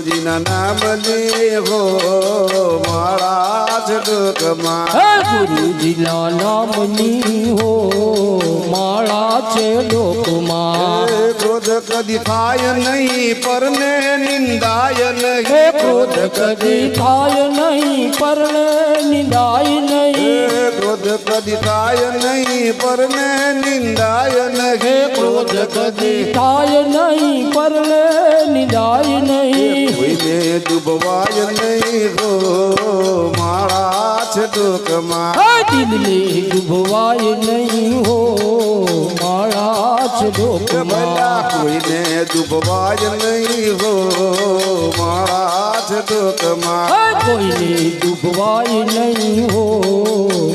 ગુરુજીના નામની હો માળા છે ડોકમાં ગુરુજીના નામની હો માળા છે ડોકમાં ક્રોધ કદી થાય નહીં પરને નિંદાય નહીં ક્રોધ કદી થાય નહીં પરને નિંદાય નહીં ક્રોધ કદી થાય નહીં પરને નિંદાય નહીં ક્રોધ કદી થાય નહીં પરને નિંદાય નહીં કોઈને ડૂબવાય નહીં હો માળા છે ડોકમાં દિલને ડૂબવાય નહીં હો માળા છે ડોકમાં કોઈને ડૂબવાય નહીં હો માળા છે ડોકમાં કોઈને ડૂબવાય નહીં હો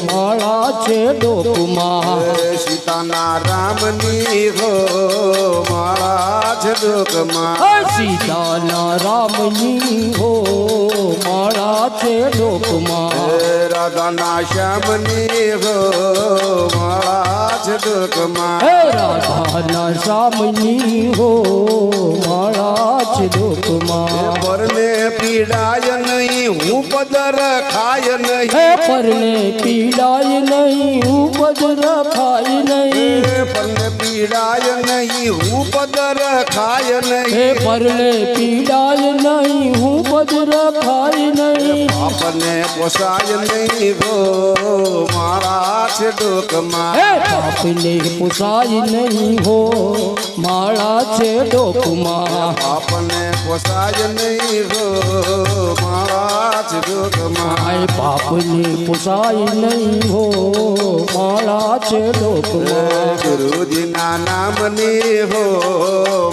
માળા છે ડોકમાં સીતાના રામની હો માળા છે ડોકમાં સીતાના રામની હો માળા છે ડોકમાં રાધાના શ્યામની હો માળા છે ડોકમાં રાધાના શ્યામની હો માળા છે ડોકમાં પરને પીડાય નહીં હું પદર ખાય નહીં પરને પીડાય નહીં હું પદર ખાય નહીં પરને પીડાય નહીં હું પદર ખાય નહીં પરને પીડાય નહીં હું પદર ખાય નહીં આપને પોસાય નહીં હો માળા છે ડોકમાં આપને પોસાય નહીં હો માળા છે ડોકમાં આપને પોસાય નહીં હો માળા છે ડોકમાં પાપને પોસાય નહીં હો માળા છે ડોકમાં ગુરુજીના નામની હો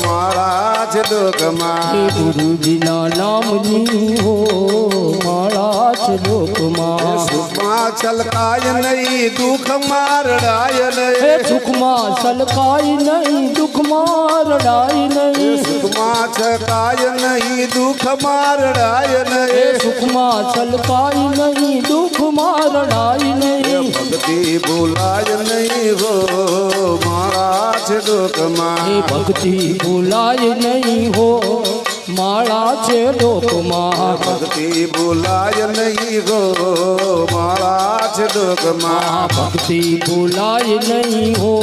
માળા છે ડોકમાં ગુરુજીના નામની હો માળા છે ડોકમાં સુખમાં છલકાય નહીં દુઃખમાં રડાય નહીં સુખમાં છલકાય નહીં દુઃખમાં રડાય નહીં સુખમાં છલકાય નહીં દુઃખમાં રડાય નહીં સુખમાં છલકાય નહીં દુઃખમાં રડાય નહીં ભક્તિ ભૂલાય નહીં હો માળા છે ડોકમાં ભક્તિ ભૂલાય નહીં હો માળા છે ડોકમાં ભક્તિ ભૂલાય નહીં હો માળા છે ડોકમાં ભક્તિ ભૂલાય નહીં હો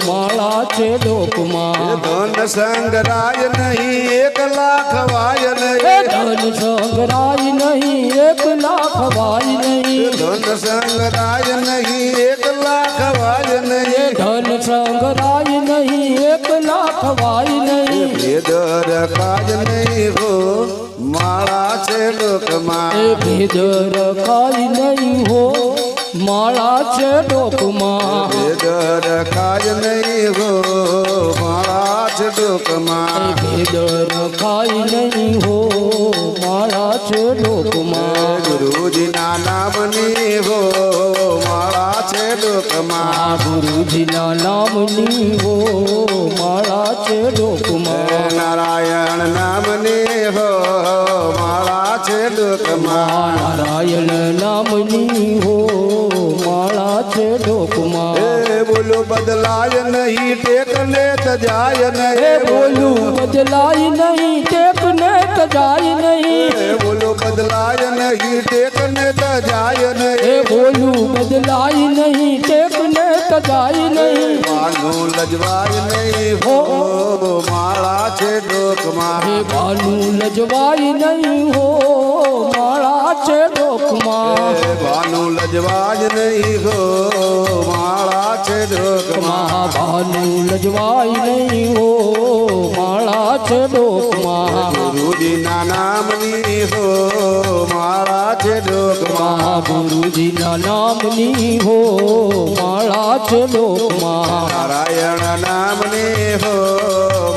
માળા છે ડોકમાં ધન સંગરાય નહીં 1 લાખ વાય નહીં ધન સંગરાય નહીં 1 લાખ વાય નહીં ધન સંગરાય નહીં 1 લાખ વાય નહીં ધન સંગરાય નહીં 1 લાખ વાય નહીં ભેદ રખાય નહીં હો માળા છે ડોકમાં ભેદ રખાય નહીં હો માળા છે ડોકમાં ભેદ રખાય નહીં હો માળા છે ડોકમાં ભેદ રખાય નહીં હો માળા છે ડોકમાં ગુરુજીના નામની હો માળા છે ડોકમાં ગુરુજીના નામની હો માળા છે ડોકમાં નારાયણ નામની હો માળા છે ડોકમાં નારાયણ નામની હો માળા છે ડોકમાં બોલો બદલાય નહીં ટેકને તજાય નહીં બોલું બદલાય નહીં ટેકને તજાય નહીં બોલો બદલાય નહીં ટેકને તજાય નહીં બોલું બદલાય નહીં ટેકને તજાય નહીં બાનું લજવાય નહીં હો માળા છે ડોકમાં બાનું લજવાય નહીં હો માળા છે ડોકમાં બાનું લજવાય નહીં હો માળા છે ડોકમાં બાનું લજવાય નહીં હો માળા છે ડોકમાં ગુરુજીના નામની હો માળા છે ડોકમાં ગુરુજીના નામની હો માળા છે ડોકમાં નારાયણ નામની હો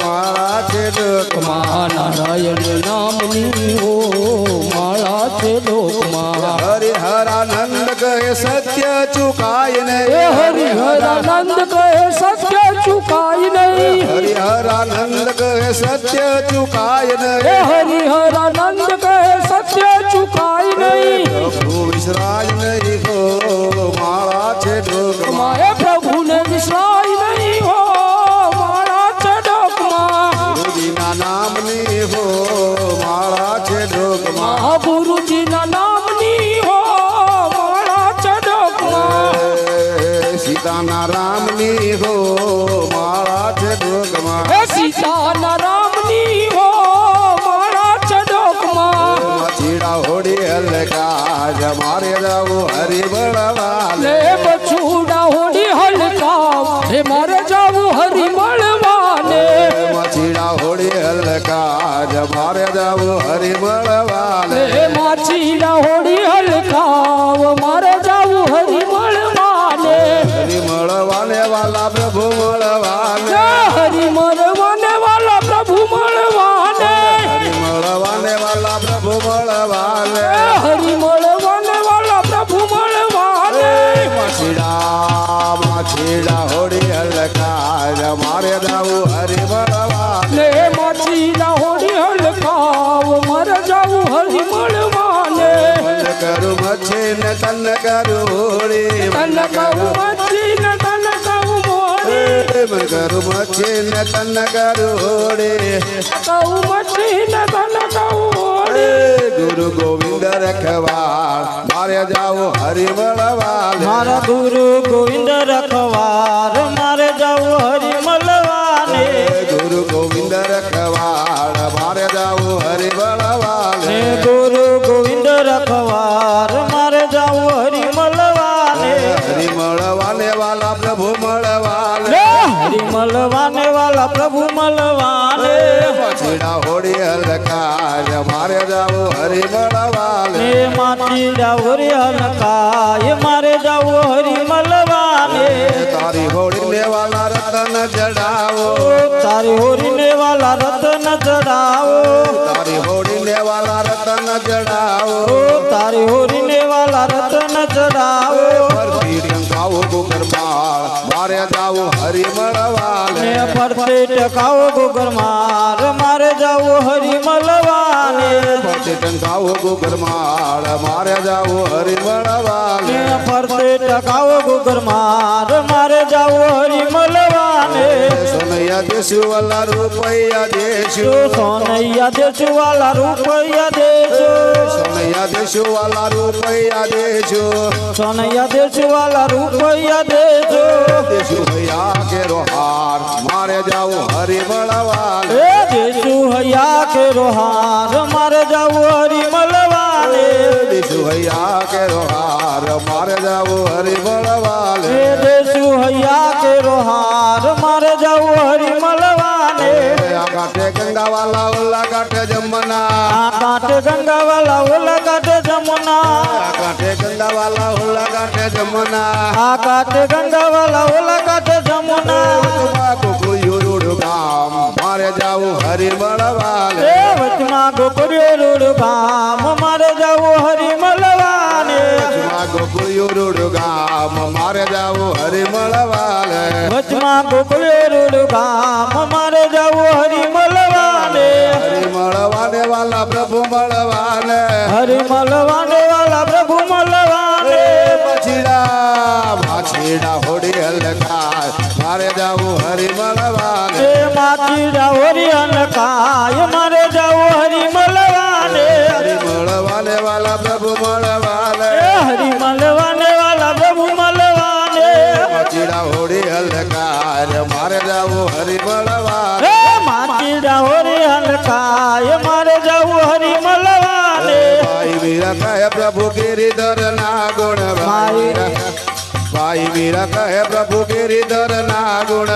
માળા છે ડોકમાં નારાયણ નામની હો માળા છે ડોકમાં હરિહરાનંદ કહે સત્ય ચુકાય નહીં હરિહરાનંદ કહે સત્ય ચુકાય નહીં હરિહરાનંદ કહે સત્ય ચુકાય નહીં હરિહરાનંદ કહે સત્ય ચુકાય નહીં પ્રભુ વિસરાય નહીં હો માળા છે ડોકમાં પ્રભુને વિસરાય નહીં હો માળા છે ડોકમાં ગુરુજીના નામની હો માળા મારે જાવું હરી મળવાલે એ માછીના હોડી હલકાવ મારે જાવું હરી મળવાને હરી મળવાને વાલા પ્રભુ મળવાને હરી મળવાને વાલા પ્રભુ મળવાને હરી મળવાને વાલા પ્રભુ મળવાને હરી મળવાને વાલા પ્રભુ મળવાને માછીડા હોડી હલકાય મારે જાવું હરી મળવાલે ને માછીના હોડી હલકાવ મારે જાવું હરી મળવાને મન કરું મચ્છી ને તન કરું હોડી તન કહું મચ્છી ને તન કહું મોડી મન કરું મચ્છી ને તન કરું હોડી કહું મચ્છી ને તન કહું મોડી ગુરુ ગોવિંદ રખવાળ મારે જાવું હરી મળવાલે મારા ગુરુ ગોવિંદ રખવાર મારે જાવું હરી મળવાને ગુરુ ગોવિંદ રખવાળ મારે જાવું હરી મળવાલે હે ગુરુ ગોવિંદ રખવાર મારે જાવું હરી મળવાને હરી મળવાને વાલા પ્રભુ મળવાલે હરી મળવાને વાલા પ્રભુ મળવાને માછીડા હોડી હલકાય મારે જાવું હરી મળવાલે હે માટી ડાવરી હલકાય મારે જાવું હરી મળવાને તારી હોડી ને વાલા રતન જડાવો તારી હોરીને વાલા રતન ચડાવો તારી હોડી ને વાલા રતન જડાવો તારી હોરીને વાલા રતન ચડાવો પરથી ટંકાવો ગુગરમાળ મારે જાવું હરી મળવાલે ને ફરતે ટકાવો ગોગર માર મારે જાવું હરી મળવાને પરથી ટંકાવો ગુગરમાળ મારે જાવું હરી મળવાલે ને ફરતે ટકાવો ગોગર માર મારે જાવું હરી મળવાને સોનૈયા દેશું વાલા રૂપૈયા દેશું જો સોનૈયા દેશું વાલા રૂપૈયા દેશો સોનૈયા દેશું વાલા રૂપૈયા દેશું સોનૈયા દેશું વાલા રૂપૈયા દેશો દેશું ભૈયા કેરો હાર મારે જાવું હરી મળવાલે એ દેશું હૈયા કે રોહાર મારે જાવું હરી મળવાને દેશું ભૈયા કેરો હાર મારે જાવું હરી મળવાલે એ દેશું હૈયા કે રોહાર મારે જાવું હરી મળવાને આ કાંઠે ગંગા વાલા ઓલા કાંઠે જમના આ કાંઠે ગંગા વાલા ઓલા કાંઠે જમુના આ કાંઠે ગંગા વાલા ઓલા કાંઠે જમના આ કાંઠે ગંગા વાલા ઓલા કાંઠે જમુના ગોકુળ ગામ મારે જાવું હરી મળવાલે એ વચમાં ગોકુળિયો રૂડ ગામ મારે જાવું હરી મળવાને ગોકુળ ગામ મારે જાવું હરી મળવાલે વચમાં ગોકુળિયો રૂડ ગામ મારે જાવું હરી મળવાને હરી મળવાને વાલા પ્રભુ મળવાલે હરી મળવાને વાલા પ્રભુ મળવાને માછીડા હોડી હલકાય મારે જાવું હરી મળવાલે એ માતીડા હોરી અનકાય મારે જાવું હરી મળવાને હરી મળવાને વાલા પ્રભુ મળવાલે એ હરી મળવાને વાલા પ્રભુ મળવાને માછીડા હોડી હલકાય મારે જાવું હરી મળવાલે એ માતીડા હોરી અનકાય મારે જાવું હરી મળવાને ભાઈ વીરા કહે પ્રભુ ગિરિધર ના ગુણ ભાઈ વીરા કહે પ્રભુ ગિરિધર ના ગુણ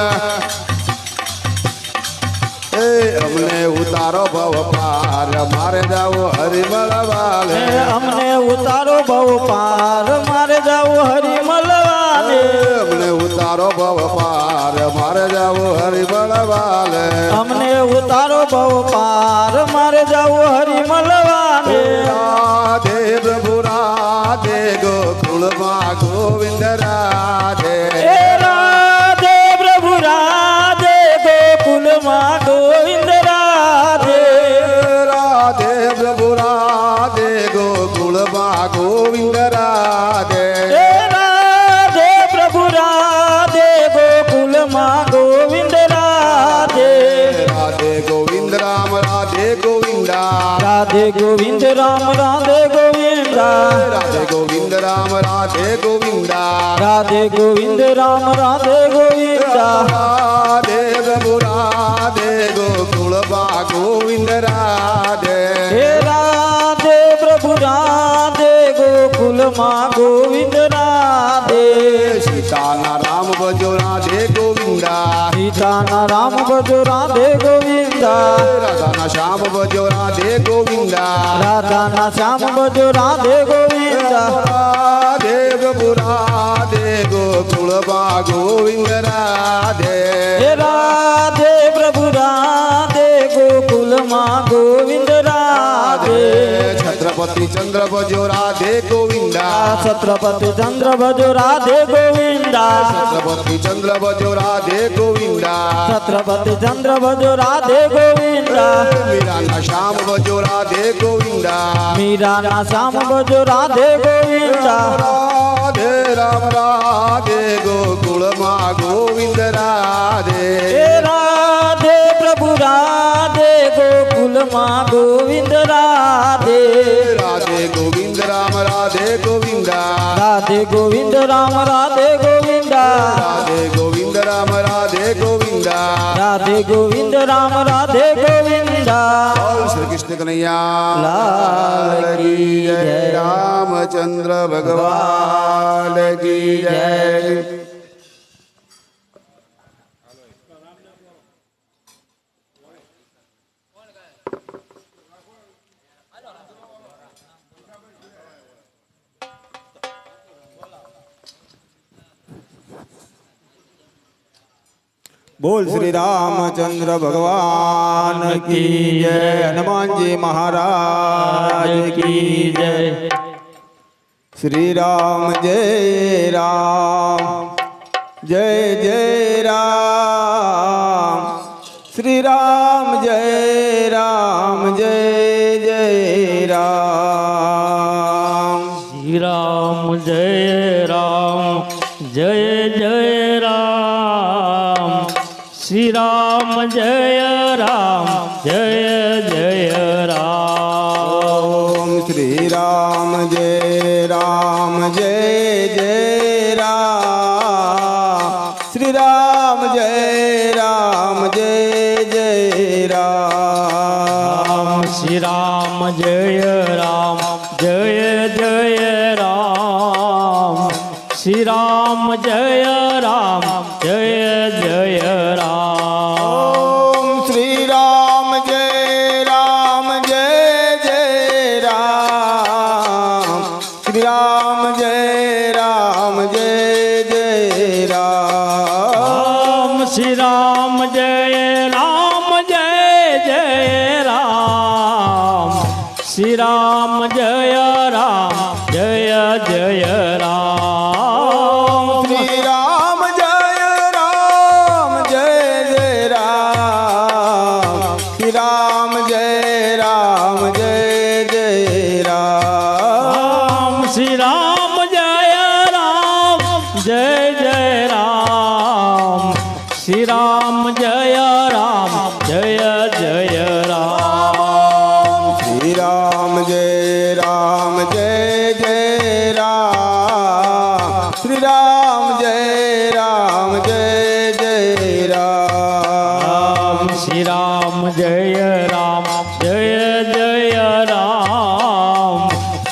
એ અમને ઉતારો ભવ પાર મારે જાવું હરી મળવાલે એ અમને ઉતારો ભવ પાર મારે જાવું હરી મળવાને અમને ઉતારો ભવ પાર મારે જાવું હરી મળવાલે અમને ઉતારો ભવ પાર મારે જાવું હરી મળવાને રાધે પ્રભુ રાધે ગોકુળમાં ગોવિંદ રાધે એ રાધે પ્રભુ રાધે ગોકુલમાં ગોવિંદ રાધે રાધે પ્રભુ રાધે ગોકુળમાં ગોવિંદ રાધે એ રાધે પ્રભુ રાધે ગોકુલમાં ગોવિંદ રાધે રાધે ગોવિંદ રામ રાધે ગોવિંદા રાધે ગોવિંદ રામ રાધે ગોવિંદા રાધે ગોવિંદ રામ રાધે ગોવિંદા રાધે ગોવિંદ રામ રાધે ગોવિંદા રાધે પ્રભુ રાધે ગોકુળમાં ગોવિંદ રાધે હે રાધે પ્રભુ રાધે ગોકુલમાં ગોવિંદ રાધે સીતાના રામ ભજો રાધે ગોવિંદા સીતાના રામ ભજો રાધે ગોવિંદા રાધાના શ્યામ ભજો રાધે ગોવિંદા રાધાના શ્યામ ભજો રાધે ગોવિંદા રાધે પ્રભુ રાધે ગોકુળમાં ગોવિંદ રાધે હે રાધે પ્રભુ રાધે ગોકુલમાં ગોવિંદ રાધે છત્રપતિ ચંદ્ર ભજો રાધે ગોવિંદા છત્રપતિ ચંદ્ર ભજો રાધે ગોવિંદા છત્રપતિ ચંદ્ર ભજો રાધે ગોવિંદા છત્રપતિ ચંદ્ર ભજો રાધે ગોવિંદા મીરાના શ્યામ ભજો રાધે ગોવિંદા મીરાના શ્યામ ભજો રાધે ગોવિંદા રાધે રામ રાધે ગોકુળમાં ગોવિંદ રાધે હે રાધે પ્રભુ રાધે ગોકુલમાં ગોવિંદ રાધે રાધે ગોવિંદ રામ રાધે ગોવિંદા રાધે ગોવિંદ રામ રાધે ગોવિંદા રાધે ગોવિંદ રામ રાધે ગોવિંદા રાધે ગોવિંદ રામ રાધે ગોવિંદા બોલ શ્રી કૃષ્ણ કનૈયા લાલ કી જય. રામચંદ્ર ભગવાન કી જય बोल श्री रामचंद्र भगवान की जय हनुमान जी महाराज की जय श्री राम जय राम जय जय राम श्री राम जय राम जय जय राम श्री राम जय राम जय जय राम श्री राम जय राम जय जय राम ओम श्री राम जय राम जय जय राम श्री राम जय राम जय जय राम श्री राम जय राम जय जय राम श्री राम जय राम जय जय राम ओम श्री राम जय राम जय जय राम श्री राम जय राम जय जय राम ओम श्री राम जय राम जय जय राम श्री राम जय राम जय जय राम श्री राम जय राम जय जय राम श्री राम जय राम जय जय राम श्री राम जय राम जय जय राम श्री राम जय राम जय जय राम श्री राम जय राम जय जय राम श्री राम जय राम जय जय राम श्री राम जय राम जय जय राम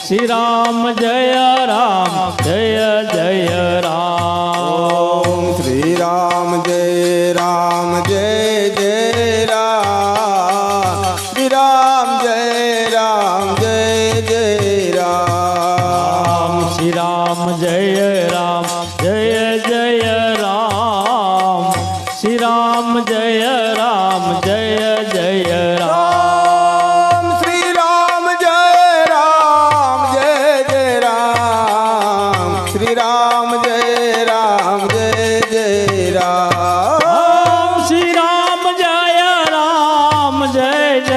श्री राम जय राम जय जय राम ओम श्री राम जय राम जय जय राम श्री राम जय राम जय जय राम श्री राम जय राम जय जय राम श्री राम जय राम जय जय राम श्री राम जय राम जय जय राम श्री राम जय राम जय जय राम श्री राम जय राम जय जय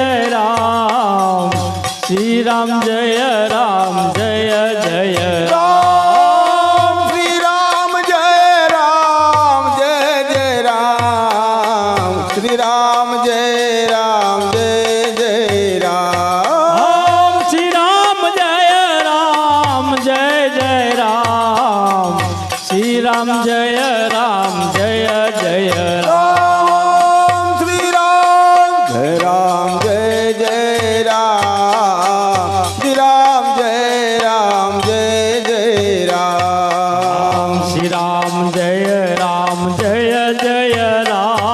राम श्री राम जय राम जय जय राम श्री राम जय राम जय जय राम श्री राम जय राम जय जय राम श्री राम जय राम जय जय राम श्री राम जय राम जय जय राम श्री राम जय जय राम श्री राम जय राम जय जय राम श्री राम जय राम जय जय राम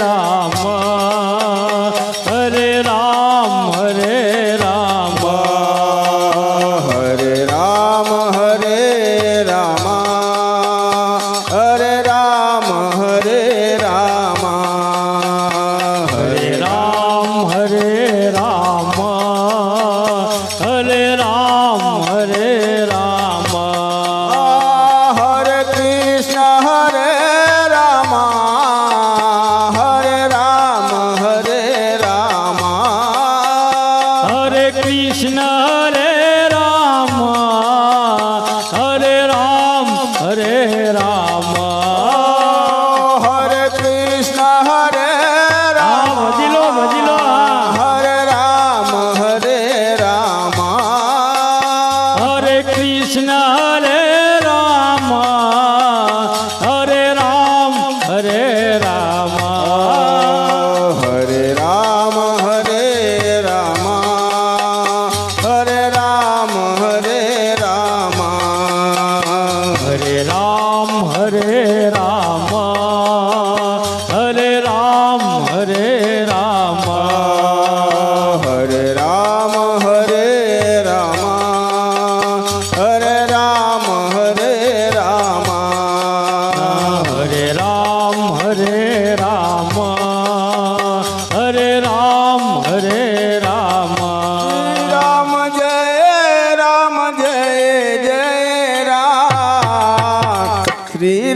રામ હરે રામ હરે રામ હરે રામ હરે રામ હરે રામ હરે રામ હરે રામ હરે રામ હરે રામ હરે રામ હરે કૃષ્ણ હરે રામ હરે રામ હરે રામ હરે કૃષ્ણ હરે રામ હરે રામ હરે રામ હરે કૃષ્ણ હરે રામ ભજીલો ભજીલો હરે રામ હરે રામ હરે કૃષ્ણ હરે રામ હરે રામ હરે રામ હરે રામ હરે રામ હરે રામ હરે રામ હરે રામ હરે રામ હરે રામ હરે રામ હરે રામ હરે રામ હરે રામ હરે રામ હરે રામ હરે રામ હરે રામ હરે રામ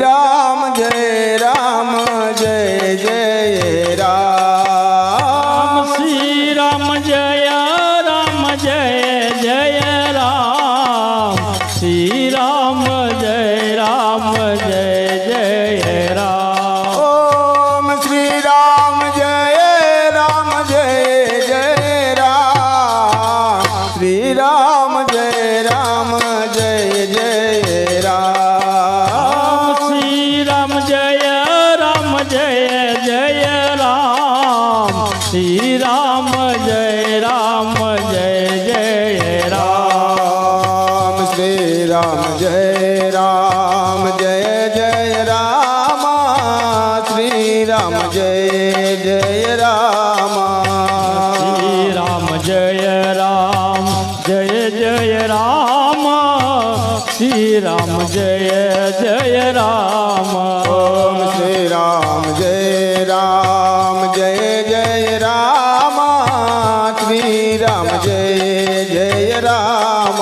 રામ જય રામ જય જય રામ શ્રી રામ જય રામ જય જય રામ શ્રી રામ જય જય રામ શ્રી રામ જય જય રામ ઓમ શ્રી રામ જય જય રામ શ્રી રામ જય જય રામ શ્રી રામ જય જય રામ શ્રી રામ જય જય રામ શ્રી રામ જય જય રામ શ્રી રામ જય રામ શ્રી રામ જય જય રામ શ્રી રામ જય રામ ઓમ શ્રી રામ જય જય રામ શ્રી રામ જય રામ શ્રી રામ જય જય રામ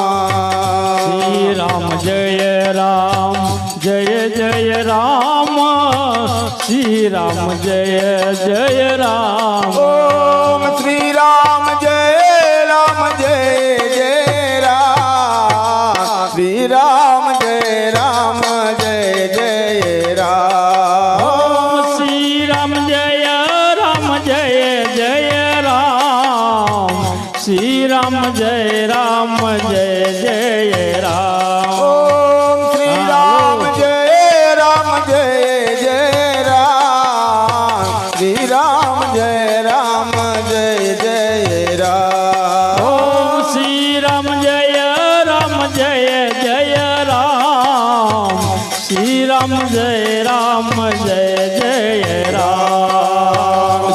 શ્રી રામ જય રામ ઓમ શ્રી રામ જય જય રામ શ્રી રામ જય જય રામ ઓમ શ્રી રામ જય જય રામ શ્રી રામ જય જય રામ ઓમ શ્રી રામ જય જય રામ શ્રી રામ જય જય રામ ઓમ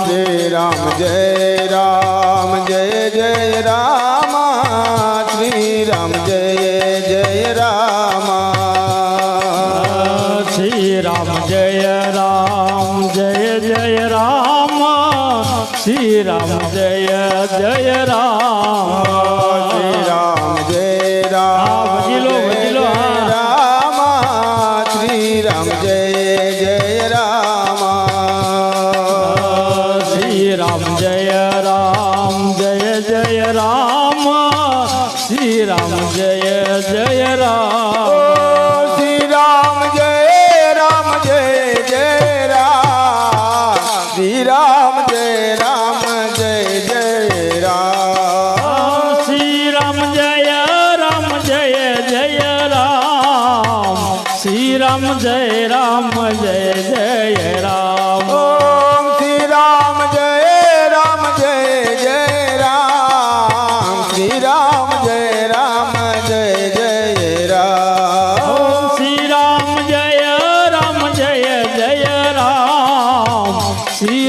શ્રી રામ જય જય રામ શ્રી રામ જય જય રામ શ્રી રામ જય જય રામ શ્રી રામ જય રામ શ્રી રામ જય જય રામ શ્રી રામ જય રામ શ્રી રામ જય ભજીલો ભજીલો રામ શ્રી રામ જય રામ શ્રી રામ જય રામ શ્રી રામ જય રામ શ્રી રામ જય જય રામ શ્રી રામ જય જય રામ શ્રી રામ જય જય રામ શ્રી રામ જય જય રામ ઓમ શ્રી રામ જય જય રામ શ્રી રામ જય જય રામ ઓમ શ્રી રામ જય જય રામ શ્રી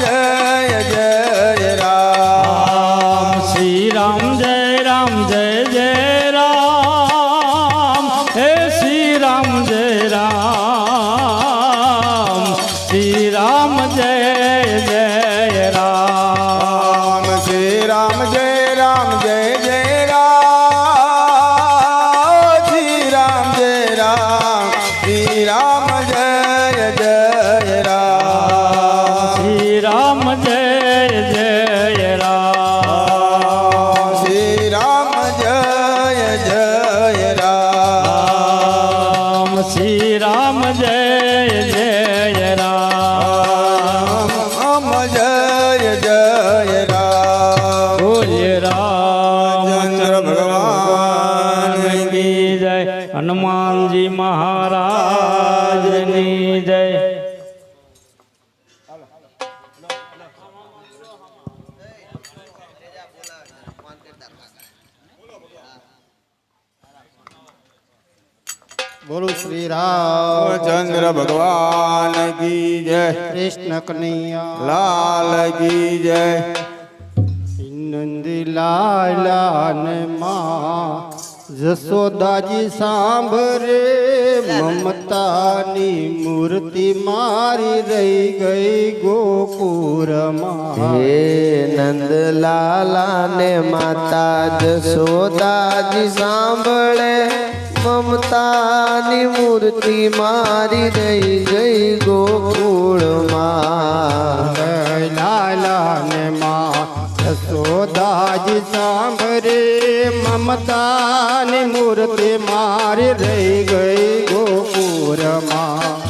જય જય રામ શ્રી રામ જય જય રામ હે શ્રી રામ જય રામ શ્રી રામ જય જય રામ શ્રી રામ જય જય રામ શ્રી રામ જય શ્રી રામ જય જય રામ શ્રી રામ જય જય રામ શ્રી રામ જય જય રામ શ્રી રામ જય જય રામ જય જય રામ બોલ્ય રામચંદ્ર ભગવાન કી જય હનુમાનજી મહારાજની જય બોલો શ્રી રામ ચંદ્ર ભગવાન કી જય કૃષ્ણ કનૈયા લાલ કી જય નંદી લાલા ને માં જસોદાજી સાંભરે મમતાની મૂર્તિ મારી રહી ગઈ ગોકુરમાં હે નંદલાલા ને માતા જશોદાજી સાંભળે મમતાની મૂર્તિ મારી રહી ગઈ ગોકુળમાં લાલા ને માં જસોદાજી સાંભરે મમતાની મૂર્તિ મારી રહી ગઈ ગોકુરમાં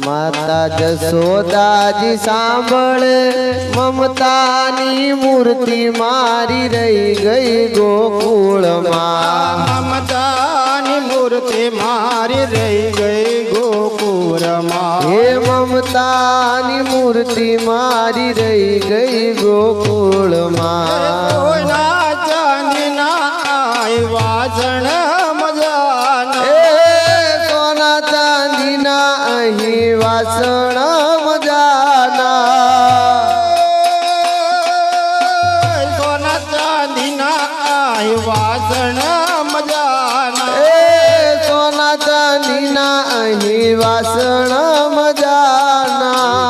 માતા જશોદાજી સાંભળે મમતાની મૂર્તિ મારી રહી ગઈ ગોકુળમાં મમતાની મૂર્તિ મારી રહી ગઈ ગોકુરમાં હે મમતાની મૂર્તિ મારી રહી ગઈ ગોકુળમાં કોઈના ચાંદીના વાસણ મજાના હે સોના ચાંદીના અહીં વાસણ મજાના સોના ચાંદીના વાસણ મજાના એ સોના ચાંદીના અહીં વાસણ મજાના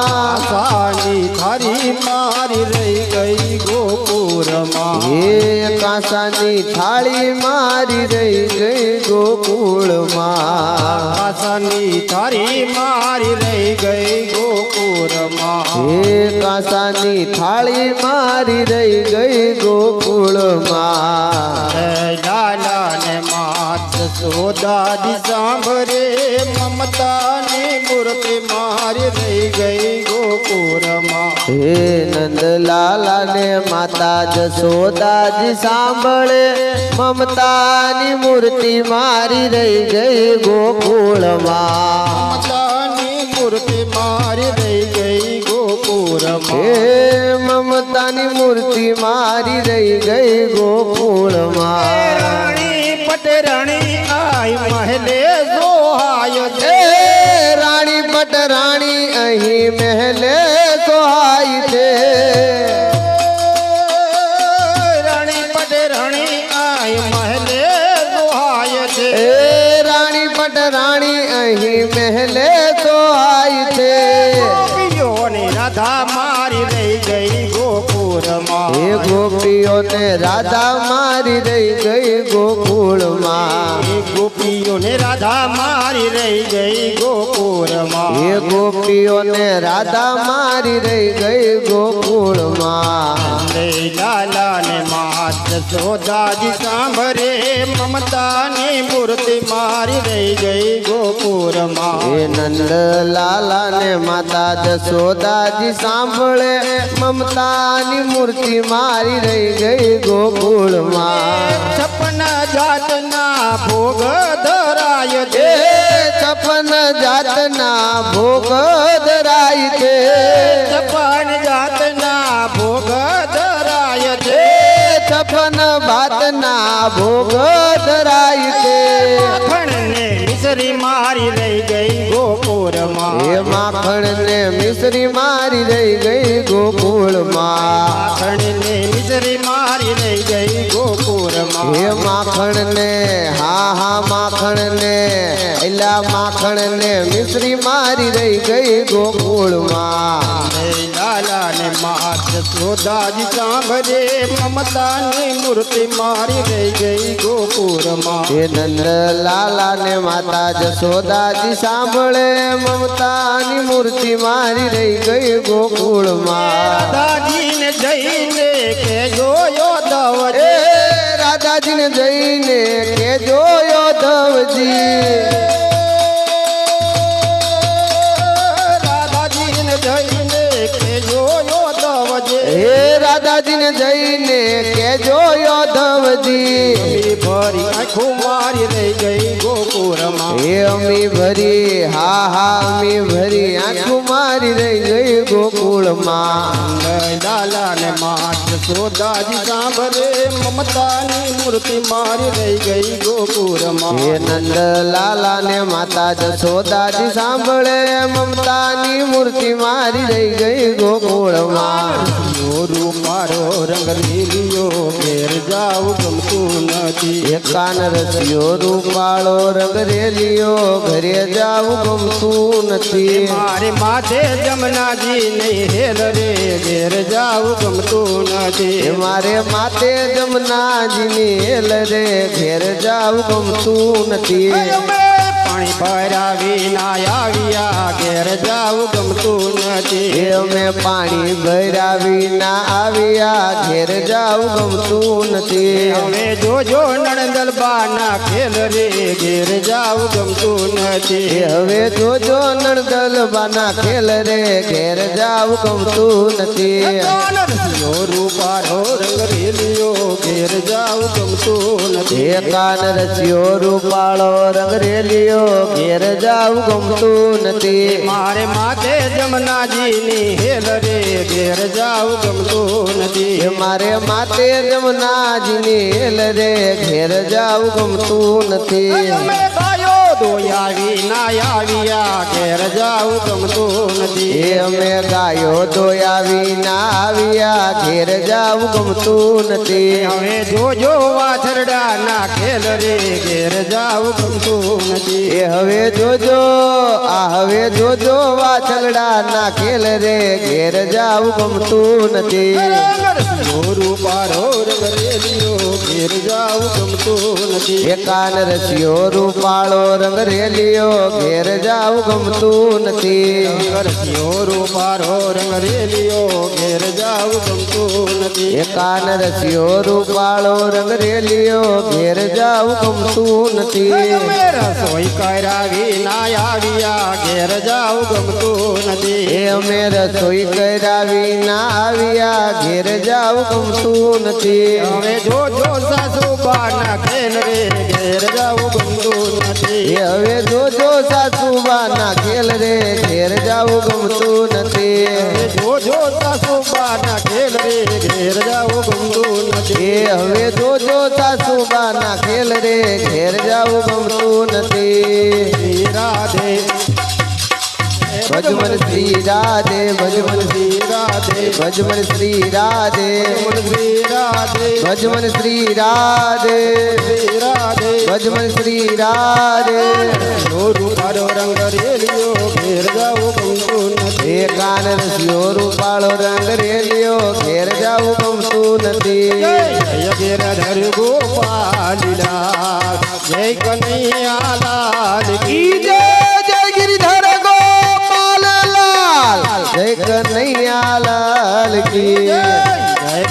સાની થારી મારી રહી ગઈ ગોકુરમાં હે કાંસાની થાળી મારી રહી ગઈ ગોકુળમાં કાસાની થારી મારી રહી ગઈ ગોકુરમાં હે કાંસાની થાળી મારી રહી ગઈ ગોકુળમાં લાલા ને માત સોદાજી સાંભરે મમતાની મૂર્તિ મારી રહી ગઈ ગોકુરમાં હે નંદલાલા ને માતા જશોદાજી સાંભળે મમતાની મૂર્તિ મારી રહી ગઈ ગોકુળમાં મમતાની મૂર્તિ મારી રહી ગઈ ગોકુરમાં હે મમતાની મૂર્તિ મારી રહી ગઈ ગોકુળમાં રાણી પટરાણી આઈ મહેલે સોહાય હે રાણી પટરાણી અહીં મહેલે સોહાય છે રાણી પટરાણી આઈ મહેલે સોહાય છે હે રાણી પટરાણી અહીં મહેલે સોહાય છે ગોપીઓની રાધા મારી રહી ગઈ ગોકુરમાં હે ગોપીઓને રાધા મારી રહી ગઈ ગોકુળમાં ગોપીઓને રાધા મારી રહી ગઈ ગોકુરમાં હે ગોપીઓને રાધા મારી રહી ગઈ ગોકુળમાં લાલા ને માત સોદાજી સાંભરે મમતાની મૂર્તિ મારી રહી ગઈ ગોકુરમાં હે નંદલાલા ને માતા જશોદાજી સાંભળે મમતાની મૂર્તિ મારી રહી ગઈ ગોકુળમાં છપ્પન જાતના ભોગ ધરાય છે હે છપ્પન જાતના ભોગ ધરાય છે છપ્પન જાતના ભોગ ધરાય છે હે છપ્પન ભાતના ભોગ ધરાય છે માખણને મિસરી મારી રહી ગઈ ગોકુળ ગોકુળમાં એ માખણ ને મિશ્રી મારી રહી ગઈ ગોકુળમાં માખણ ને મિશ્રી મારી રહી ગઈ ગોકુળમાં એ માખણ ને હા માખણ ને એલા માખણ ને મિશ્રી મારી રહી ગઈ ગોકુળમાં લાલા ને માત સોદાજી સાંભળે મમતાની મૂર્તિ મારી રહી ગઈ ગોકુળમાં એ નંદ લાલા ને માતા જશોદાજી સાંભળે મમતાની મૂર્તિ મારી રહી ગઈ ગોકુળમાં દાદીને જઈને કે જોયો દવ એ રાધાજીને જઈને કે જોયો ધવજી રાધાજીને જઈને કે જોયો દવજે હે રાધાજીને જઈને કે જોયો ધવજી ભરી આંખો મારી રહી ગઈ ગોકુળમાં હે અમી ભરી હા અમી ભરી આંખું મારી રહી ગઈ ગોકુળમાં લાલા ને માત સોદાજી સાંભળે મમતાની મૂર્તિ મારી રહી ગઈ ગોકુળમાં હે નંદ લાલા ને માતા જશોદાજી સાંભળે મમતાની મૂર્તિ મારી રહી ગઈ ગોકુળમાં રૂપારો રંગ લીલિયો ઘેર જાવું ગમતું નથી એકાન રસિયો રૂપાળો રંગ રેલિયો ઘરે જાવું ગમતું નથી મારે માથે જમનાજી નહીં હેલ રે ઘેર જાવું ગમતું નથી એ મારે માતે જમનાજીની હેલ રે ઘેર જાવું ગમતું નથી પાણી ભરાવી ના આવ્યા ઘેર જાવું ગમતું નથી એ અમે પાણી ભરાવી ના આવ્યા ઘેર જાવું ગમતું નથી હવે જોજો નણંદલ બાના ખેલ રે ઘેર જાવું ગમતું નથી એ હવે જોજો નણદલ બાના ખેલ રે ઘેર જાવું ગમતું નથી રૂપારો રંગ રેલિયો ઘેર જાવું ગમતું નથી એ કાન રચ્યો રૂપાળો રંગ રેલિયો ઘેર જાવું ગમતું નથી મારે માથે જમનાજીની હેલ રે ઘેર જાવું ગમતું નથી એ મારે માતે જમનાજીની હેલ રે ઘેર જાવું ગમતું નથી અમે ગાયો દોયાવી ના આવ્યા ઘેર જાવું ગમતું નથી એ અમે ગાયો દોયાવી ના આવ્યા ઘેર જાવું ગમતું નથી હવે જોજો વાછરડા ના ખેલ રે ઘેર જાવું ગમતું નથી એ હવે જોજો હવે જોજો વાછરડા ના ખેલ રે ઘેર જાવું ગમતું નથી રૂપારો રંગ રેલિયો ઘેર જાવું ગમતું નથી એ કાન રસિયો રૂપાળો રંગ રેલિયો ઘેર જાવું ગમતું નથી રૂપારો રંગ રેલિયો ઘેર જાવું ગમતું નથી એ કાન રસિયો રૂપાળો રંગ રેલિયો ઘેર જાવું ગમતું નથી અમે રસોઈ કરાવી ના આવ્યા ઘેર જાવું ગમતું નથી એ અમે રસોઈ કરાવી ના આવ્યા ઘેર જાવું ગમતું નથી હવે જોજો સાસુ બાના ખેલ રે ઘેર જાવું ગમતું નથી એ હવે જોજો સાસુબાના ખેલ રે ઘેર જાવું ગમતું નથી જોજો સાસુ બાના ખેલ રે ઘેર જાવું ગમતું નથી એ હવે જોજો સાસુબાના ખેલ રે ઘેર જાવું ગમતું નથી રાધે ભજમન શ્રી રાધે ભજમન શ્રી રાધે ભજમન શ્રી રાધે શ્રી રાધે ભજમન શ્રી રાધે રાધે ભજમન શ્રી રાધે રૂપારો રંગ રેલિયો ઘેર જાવું ગમતું નથી એ કાન રસિયો રૂપાળો રંગ રેલિયો ઘેર જાવું ગમતું નથી જય ગિરધર ગોપાલીલા જય કનૈયા લાલ કી જય જય ગિરિધર ગોપાલ લાલ જય કનૈયા લાલ કી જય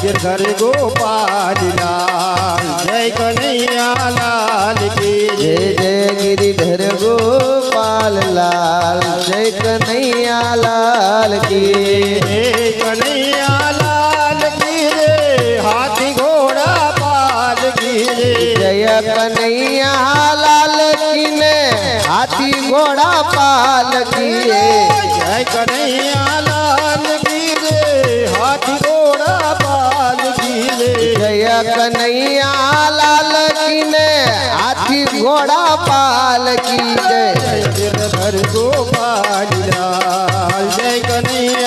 ગિરધર ગોપાલીલા જય કનૈયા લાલ કી જય જય ગિરિધર ગોપાલ લાલ જય કનૈયા લાલ કી જય કનૈયા લાલ કી જય હાથી ઘોડા પાલ કી જય કનૈયા લાલ કી ને હાથી ઘોડા પાલ કી જય કનૈયા લાલ કી જય હાથી ઘોડા પાલ કી જય કનૈયા લાલ કી ને હાથી ઘોડા પાલ કી જય ગિરધર ગોપાલ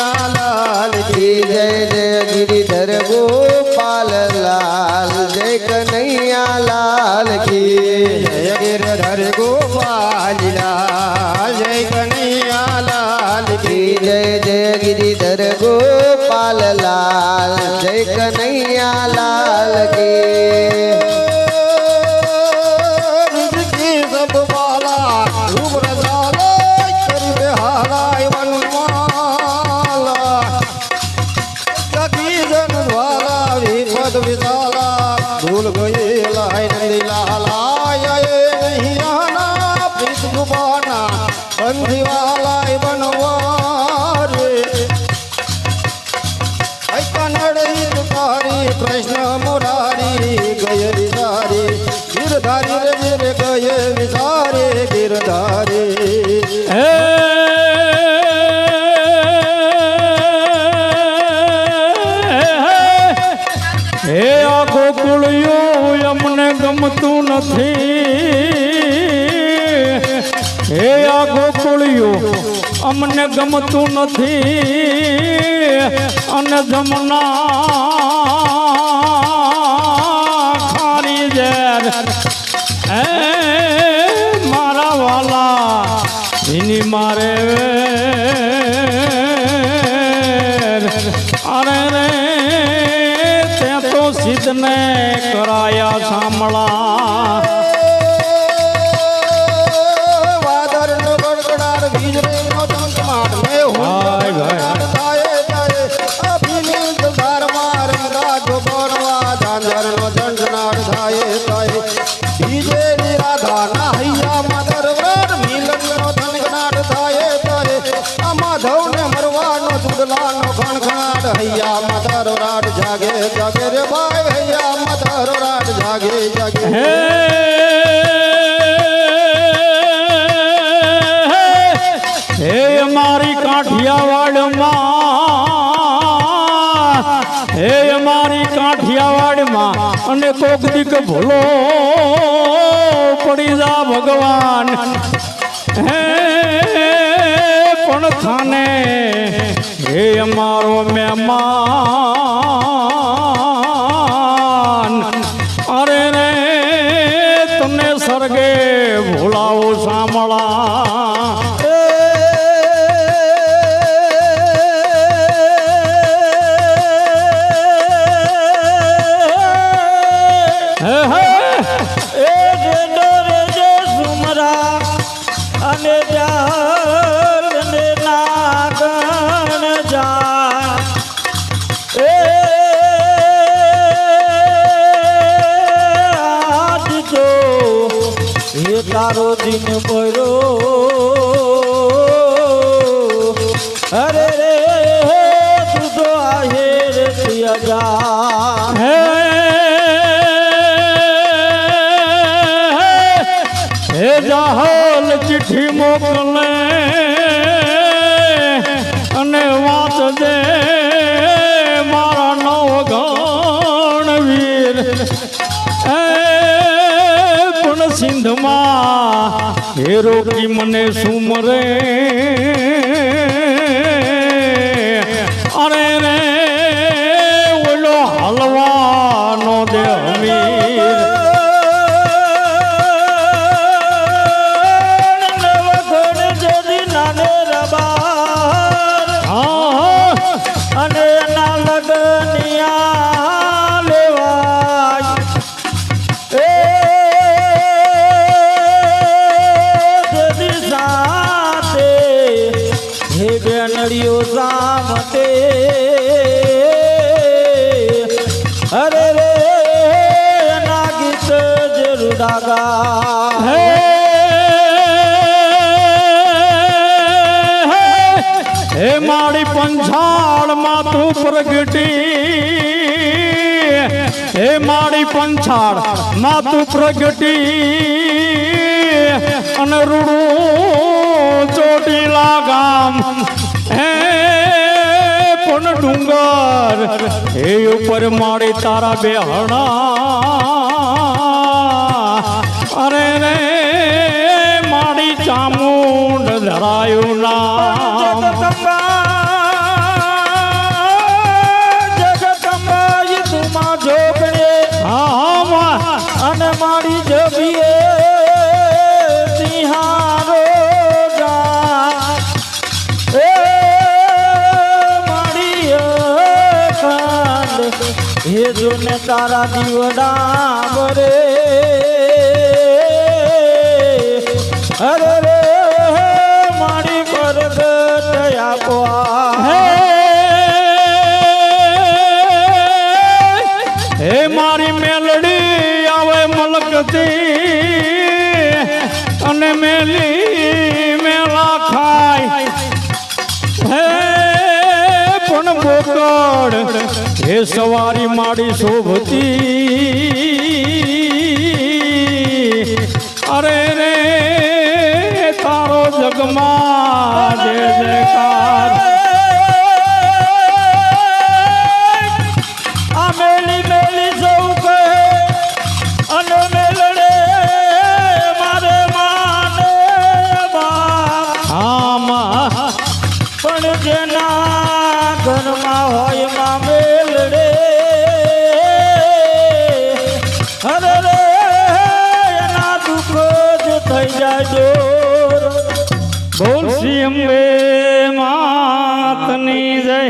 કનૈયા લાલ કી જય જય ગિરિધર ગોપાલ લાલ જય કનૈયા લાલ કી જય ગિરધર ગોપાલ લાલ જય કનૈયા લાલ કી જય જય ગિરિધર ગોપાલ લાલ જય કનૈયા લાલ કી કી સબ વાલા રૂપ રજાલા કરી બેહાલાય વનમાલા જગી જન દ્વાલા વિપદ વિશાલા ભૂલ ગયેલા નંદી લાલા નહીં આના પ્રીત ગુબાના બંધી વાલાય બનવારે કનડ તારી કૃષ્ણ મુરારી ગય વિચારે ગિરધારી રે વીર ગય વિચારે ગિરધારી હે હે આ ગોકુળિયું અમને ગમતું નથી હે આ ગોકુળિયું અમને ગમતું નથી અને જમના ખારી ઝેર હે મારા વાલા એની મારે અરે રે તે તો સિદ્ધને કરાયા સાંભળા વાદર નો ગડગડાટ વીજળી નો ચમચમાટ મે હાય ભાઈ. થાય થાય અભિનીત ધારમાર રાજો બનવા ઝાંઝર નો ઝંઝનાટ થાય થાય બીજે નિરાધા ના હૈયા મદર વ્રત મિલન નો થનગનાટ થાય થાય આ માધવ ને મરવાનો ચુડલા નો ખણખણાટ હૈયા મદર રાટ જાગે જાગે રે ભાઈ હૈયા મદર રાટ જાગે જાગે હે હે અમારી કાઠિયાવાડમાં હે અમારી કાઠિયાવાડમાં અને કોક દીક ભૂલો પડી જા ભગવાન હે પણ થાને હે અમારો મહેમાન અરે રે તમને સર્ગે ભૂલાવો સાંભળા અને જાલ ને નાગણ જા એ આજ જો એ તારો દિન ભરો અરે રે તું તો આહેર તિયા જા હે જાહલ ચિઠ્ઠી મોકલે અને વાંચ દે મારા નવ ગણ વીર એ પણ સિંધમાં હે રોકી મને સુમરે અરે રે ઓલો હલવાનો દે અમીર અને એના લગનિયા લેવાય એ જદી સાથે હે બેનડીઓ સામતે અરે રે એના ગીત જરૂર ગાગા હે હે મારી પંછાળ માં તું પ્રગટી હે મારી પંછાળ માં તું પ્રગટી અને રૂડું ચોટીલા ગામ હે પણ ડુંગર હે ઉપર મારી તારા બેહણા અરે રે મારી ચામુંડ ધરાયું નામ હે જોને તારા દીવડા બરે અરે રે મારી પરગટ આપો હે મારી મેલડી આવે મલકતી અને મેલી મેલા ખાય હે પણ બોકડ હે સવારી માડી શોભતી અરે રે તારો જગમાં જય જયકાર આ મેલી મેલી સૌ કહે અને મેલડે મારે માને બાપ આમાં પણ જેના ઘરમાં હોય માં મેલડે અરે રે એના દુઃખ જ થઈ જાય બોલ શ્રી અંબે માતની જય